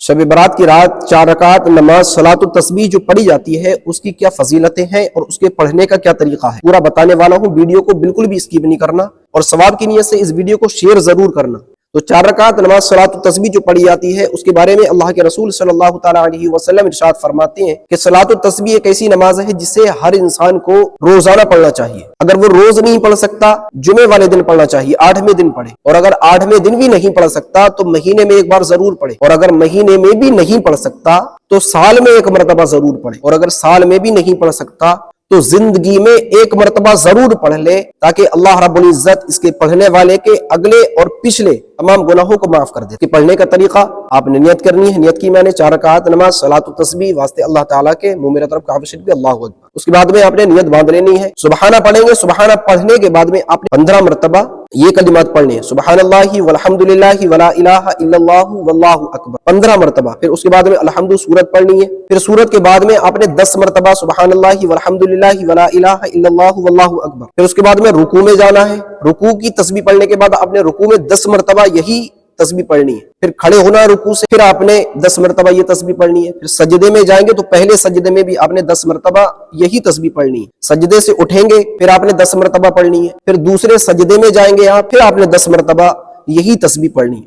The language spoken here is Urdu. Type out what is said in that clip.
شب برات کی رات 4 رکعت نماز صلاۃ التسبیح جو پڑھی جاتی ہے اس کی کیا فضیلتیں ہیں اور اس کے پڑھنے کا کیا طریقہ ہے، پورا بتانے والا ہوں۔ ویڈیو کو بالکل بھی اسکپ نہیں کرنا اور ثواب کی نیت سے اس ویڈیو کو شیئر ضرور کرنا۔ تو 4 رکعت نماز صلاۃ التسبیح جو پڑھی جاتی ہے اس کے بارے میں اللہ کے رسول صلی اللہ تعالیٰ علیہ وسلم ارشاد فرماتے ہیں کہ صلاۃ التسبیح ایک ایسی نماز ہے جسے ہر انسان کو روزانہ پڑھنا چاہیے۔ اگر وہ روز نہیں پڑھ سکتا جمعے والے دن پڑھنا چاہیے، 8ویں دن پڑھے، اور اگر 8ویں دن بھی نہیں پڑھ سکتا تو مہینے میں ایک بار ضرور پڑھے، اور اگر مہینے میں بھی نہیں پڑھ سکتا تو سال میں ایک مرتبہ ضرور پڑھے، اور اگر سال میں بھی نہیں پڑھ سکتا تو زندگی میں ایک مرتبہ ضرور پڑھ لے، تاکہ اللہ رب العزت اس کے پڑھنے والے کے اگلے اور پچھلے تمام گناہوں کو معاف کر دے۔ کہ پڑھنے کا طریقہ آپ نے نیت کرنی ہے، نیت کی میں نے 4 رکعت نماز صلاۃ التسبیح واسطے اللہ تعالیٰ کے، منہ میرے طرف کعبہ شریف پہ اللہ اکبر۔ اس کے بعد میں آپ نے نیت باندھ لینی ہے، سبحانہ پڑھیں گے، سبحانہ پڑھنے کے بعد میں آپ نے 15 مرتبہ یہ کلمات پڑھنے ہیں، سبحان اللہ والحمد للہ ولا الہ الا اللہ واللہ اکبر، 15 مرتبہ۔ پھر اس کے بعد میں الحمد سورت پڑھنی ہے، پھر سورت کے بعد میں آپ نے 10 مرتبہ سبحان اللہ والحمد للہ ولا الہ الا اللہ واللہ اکبر۔ پھر اس کے بعد میں رکوع میں جانا ہے، رکوع کی تسبیح پڑھنے کے بعد آپ نے رکوع میں 10 مرتبہ یہی تسبیح پڑھنی ہے، پھر کھڑے ہونا رکوع سے، پھر آپ نے 10 مرتبہ یہ تسبیح پڑھنی ہے، پھر سجدے میں جائیں گے تو پہلے سجدے میں بھی آپ نے 10 مرتبہ یہی تسبیح پڑھنی ہے، سجدے سے اٹھیں گے پھر آپ نے 10 مرتبہ پڑھنی ہے، پھر دوسرے سجدے میں جائیں گے آپ، پھر آپ نے 10 مرتبہ یہی تسبیح پڑھنی ہے،